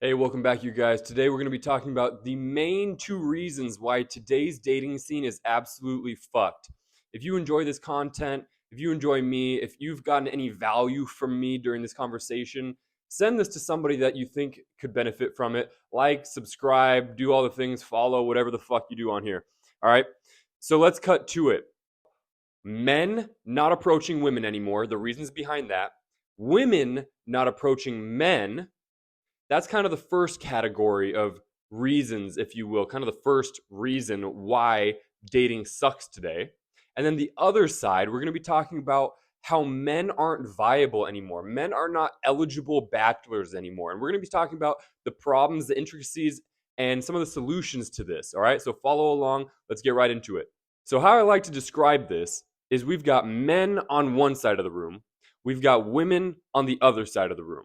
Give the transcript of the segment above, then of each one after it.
Hey, welcome back, you guys. Today we're going to be talking about the main two reasons why today's dating scene is absolutely fucked. If you enjoy this content, if you enjoy me, if you've gotten any value from me during this conversation, send this to somebody that you think could benefit from it. Like, subscribe, do all the things, follow, whatever the fuck you do on here. All right? So let's cut to it. Men not approaching women anymore, the reasons behind that. Women not approaching men, that's kind of the first category of reasons, if you will, kind of the first reason why dating sucks today. And then the other side, we're going to be talking about how men aren't viable anymore. Men are not eligible bachelors anymore. And we're going to be talking about the problems, the intricacies, and some of the solutions to this. All right, so follow along. Let's get right into it. So, how I like to describe this is we've got men on one side of the room, we've got women on the other side of the room.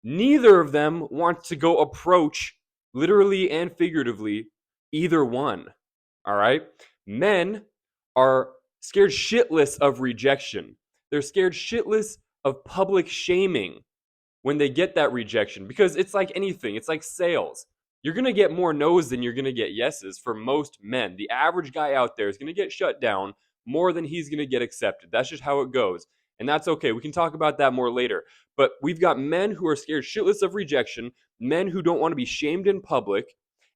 Neither of them wants to go approach, literally and figuratively, either one. All right? Men are scared shitless of rejection. They're scared shitless of public shaming when they get that rejection because it's like anything, it's like sales. You're going to get more no's than you're going to get yeses for most men. The average guy out there is going to get shut down more than he's going to get accepted. That's just how it goes. And that's okay. We can talk about that more later. But we've got men who are scared shitless of rejection, men who don't want to be shamed in public,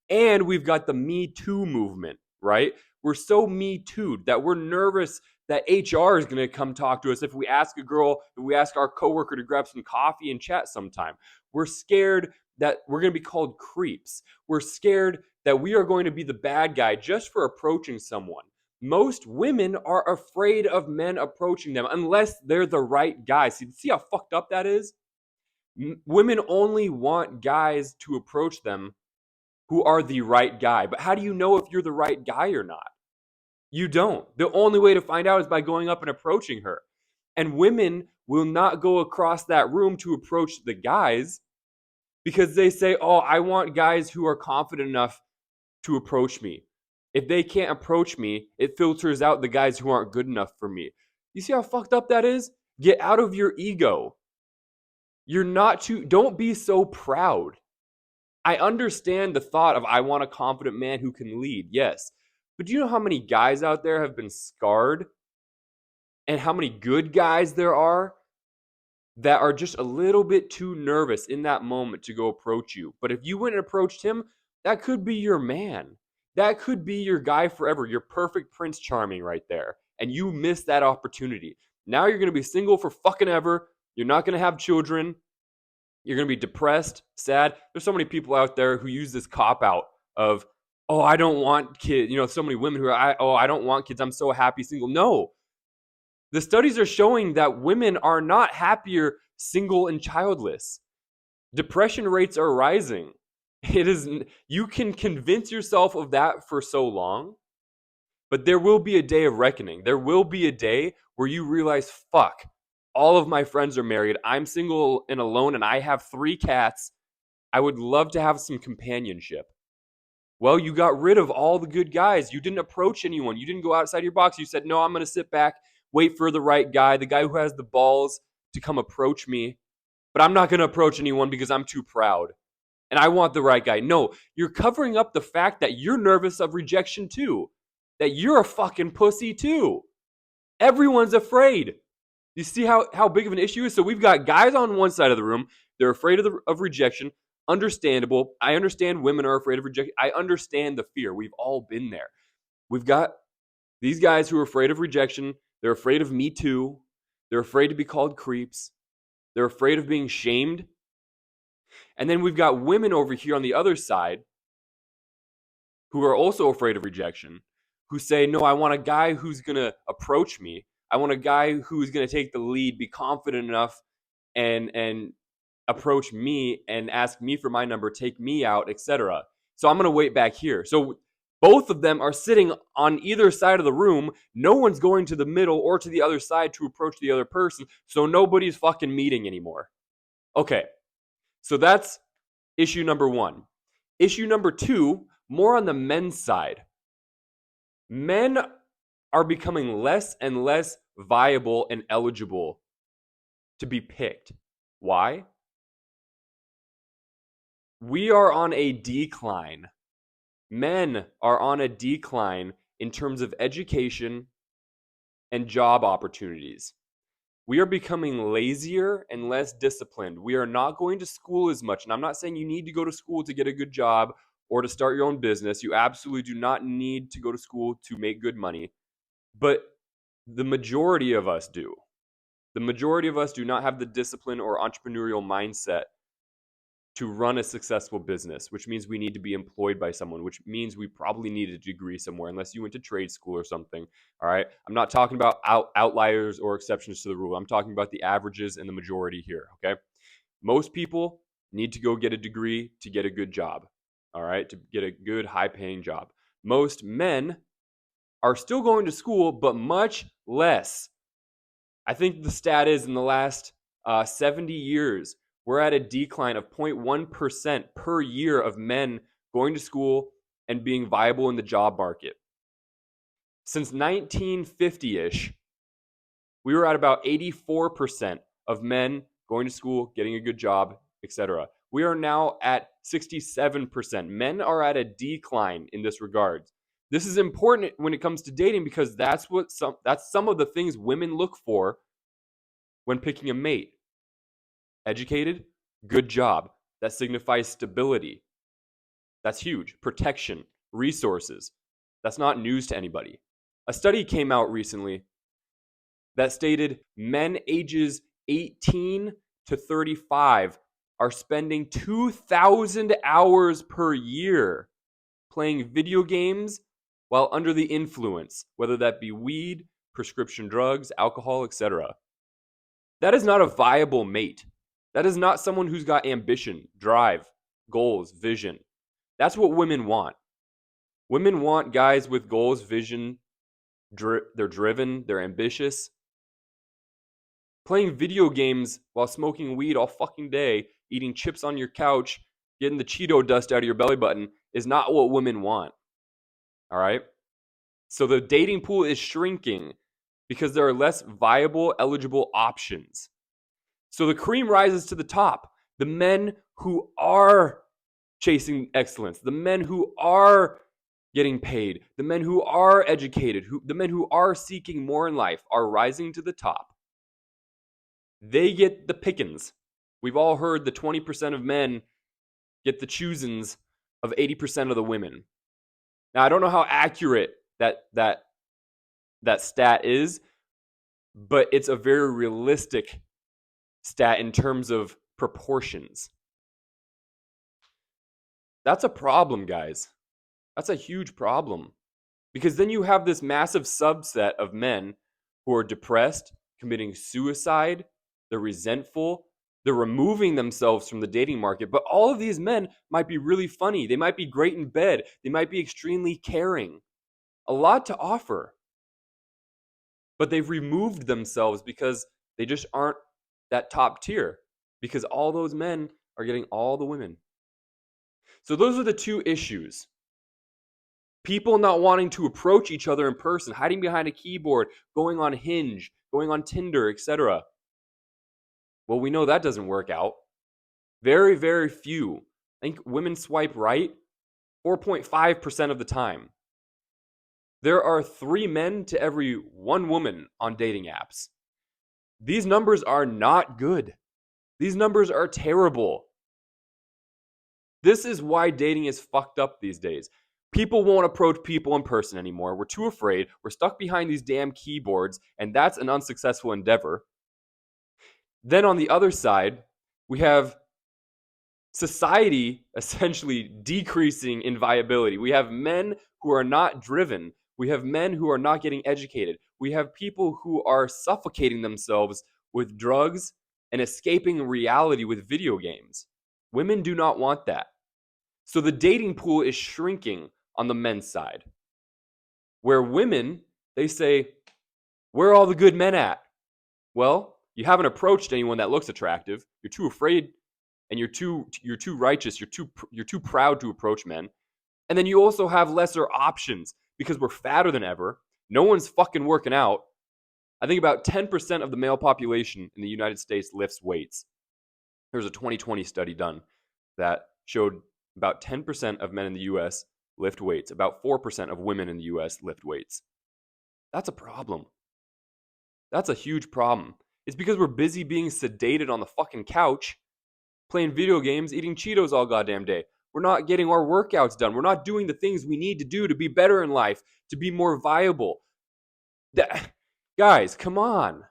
and we've got the Me Too movement, right? We're so Me Too'd that we're nervous that HR is going to come talk to us if we ask a girl, if we ask our coworker to grab some coffee and chat sometime. We're scared that we're going to be called creeps. We're scared that we are going to be the bad guy just for approaching someone. Most women are afraid of men approaching them unless they're the right guy. See how fucked up that is? Women only want guys to approach them who are the right guy. But how do you know if you're the right guy or not? You don't. The only way to find out is by going up and approaching her. And women will not go across that room to approach the guys because they say, oh, I want guys who are confident enough to approach me. If they can't approach me, it filters out the guys who aren't good enough for me. You see how fucked up that is? Get out of your ego. You're not too, don't be so proud. I understand the thought of I want a confident man who can lead. Yes. But do you know how many guys out there have been scarred and how many good guys there are that are just a little bit too nervous in that moment to go approach you? But if you went and approached him, that could be your man. That could be your guy forever, your perfect Prince Charming right there. And you missed that opportunity. Now you're going to be single for fucking ever. You're not going to have children. You're going to be depressed, sad. There's so many people out there who use this cop out of, oh, I don't want kids. You know, so many women who are, oh, I don't want kids. I'm so happy single. No, the studies are showing that women are not happier single and childless. Depression rates are rising. It is, you can convince yourself of that for so long, but there will be a day of reckoning. There will be a day where you realize, fuck, all of my friends are married. I'm single and alone, and I have 3 cats. I would love to have some companionship. Well, you got rid of all the good guys. You didn't approach anyone. You didn't go outside your box. You said, no, I'm going to sit back, wait for the right guy, the guy who has the balls to come approach me. But I'm not going to approach anyone because I'm too proud. And I want the right guy. No, you're covering up the fact that you're nervous of rejection too. That you're a fucking pussy too. Everyone's afraid. You see how big of an issue it is? So we've got guys on one side of the room. They're afraid of rejection. Understandable. I understand women are afraid of rejection. I understand the fear. We've all been there. We've got these guys who are afraid of rejection. They're afraid of Me Too. They're afraid to be called creeps. They're afraid of being shamed. And then we've got women over here on the other side who are also afraid of rejection, who say, no, I want a guy who's going to approach me. I want a guy who's going to take the lead, be confident enough, and approach me and ask me for my number, take me out, etc. So I'm going to wait back here. So both of them are sitting on either side of the room. No one's going to the middle or to the other side to approach the other person. So nobody's fucking meeting anymore. Okay. So that's issue number 1. Issue number 2, more on the men's side. Men are becoming less and less viable and eligible to be picked. Why? We are on a decline. Men are on a decline in terms of education and job opportunities. We are becoming lazier and less disciplined. We are not going to school as much. And I'm not saying you need to go to school to get a good job or to start your own business. You absolutely do not need to go to school to make good money. But the majority of us do. The majority of us do not have the discipline or entrepreneurial mindset to run a successful business, which means we need to be employed by someone, which means we probably need a degree somewhere, unless you went to trade school or something. All right. I'm not talking about outliers or exceptions to the rule. I'm talking about the averages and the majority here. Okay. Most people need to go get a degree to get a good job. All right. To get a good, high paying job. Most men are still going to school, but much less. I think the stat is in the last 70 years, we're at a decline of 0.1% per year of men going to school and being viable in the job market. Since 1950-ish, we were at about 84% of men going to school, getting a good job, etc. We are now at 67%. Men are at a decline in this regard. This is important when it comes to dating because that's some of the things women look for when picking a mate. Educated, good job. That signifies stability. That's huge. Protection, resources. That's not news to anybody. A study came out recently that stated men ages 18 to 35 are spending 2,000 hours per year playing video games while under the influence, whether that be weed, prescription drugs, alcohol, etc. That is not a viable mate. That is not someone who's got ambition, drive, goals, vision. That's what women want. Women want guys with goals, vision. They're driven, they're ambitious. Playing video games while smoking weed all fucking day, eating chips on your couch, getting the Cheeto dust out of your belly button is not what women want. All right? So the dating pool is shrinking because there are less viable, eligible options. So the cream rises to the top. The men who are chasing excellence, the men who are getting paid, the men who are educated, the men who are seeking more in life are rising to the top. They get the pickings. We've all heard the 20% of men get the choosins of 80% of the women. Now, I don't know how accurate that stat is, but it's a very realistic stat in terms of proportions. That's a problem, guys. That's a huge problem. Because then you have this massive subset of men who are depressed, committing suicide, they're resentful, they're removing themselves from the dating market. But all of these men might be really funny. They might be great in bed. They might be extremely caring. A lot to offer. But they've removed themselves because they just aren't that top tier. Because all those men are getting all the women. So those are the two issues. People not wanting to approach each other in person, hiding behind a keyboard, going on Hinge, going on Tinder, etc. Well, we know that doesn't work out. Very, very few. I think women swipe right 4.5% of the time. There are 3 men to every 1 woman on dating apps. These numbers are not good. These numbers are terrible. This is why dating is fucked up these days. People won't approach people in person anymore. We're too afraid. We're stuck behind these damn keyboards, and that's an unsuccessful endeavor. Then on the other side, we have society essentially decreasing in viability. We have men who are not driven. We have men who are not getting educated. We have people who are suffocating themselves with drugs and escaping reality with video games. Women do not want that. So the dating pool is shrinking on the men's side. Where women, they say, where are all the good men at? Well, you haven't approached anyone that looks attractive. You're too afraid, and you're too righteous. You're too proud to approach men. And then you also have lesser options because we're fatter than ever. No one's fucking working out. I think about 10% of the male population in the United States lifts weights. There's a 2020 study done that showed about 10% of men in the US lift weights, about 4% of women in the US lift weights. That's a problem. That's a huge problem. It's because we're busy being sedated on the fucking couch, playing video games, eating Cheetos all goddamn day. We're not getting our workouts done. We're not doing the things we need to do to be better in life, to be more viable. Guys, come on.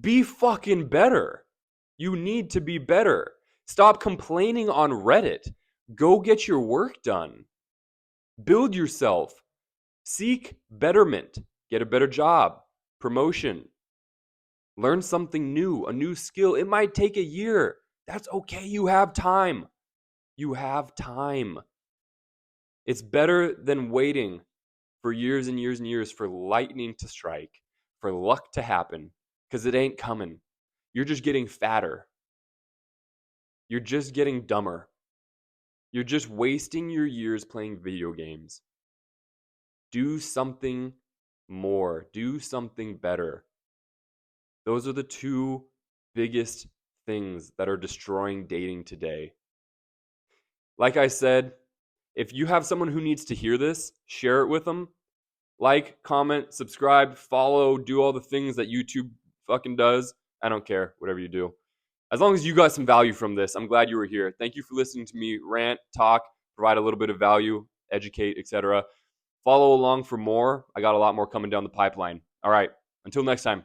Be fucking better. You need to be better. Stop complaining on Reddit. Go get your work done. Build yourself. Seek betterment. Get a better job, promotion. Learn something new, a new skill. It might take a year. That's okay. You have time. You have time. It's better than waiting for years and years and years for lightning to strike, for luck to happen, because it ain't coming. You're just getting fatter. You're just getting dumber. You're just wasting your years playing video games. Do something more. Do something better. Those are the two biggest things that are destroying dating today. Like I said, if you have someone who needs to hear this, share it with them. Like, comment, subscribe, follow, do all the things that YouTube fucking does. I don't care, whatever you do. As long as you got some value from this, I'm glad you were here. Thank you for listening to me rant, talk, provide a little bit of value, educate, etc. Follow along for more. I got a lot more coming down the pipeline. All right, until next time.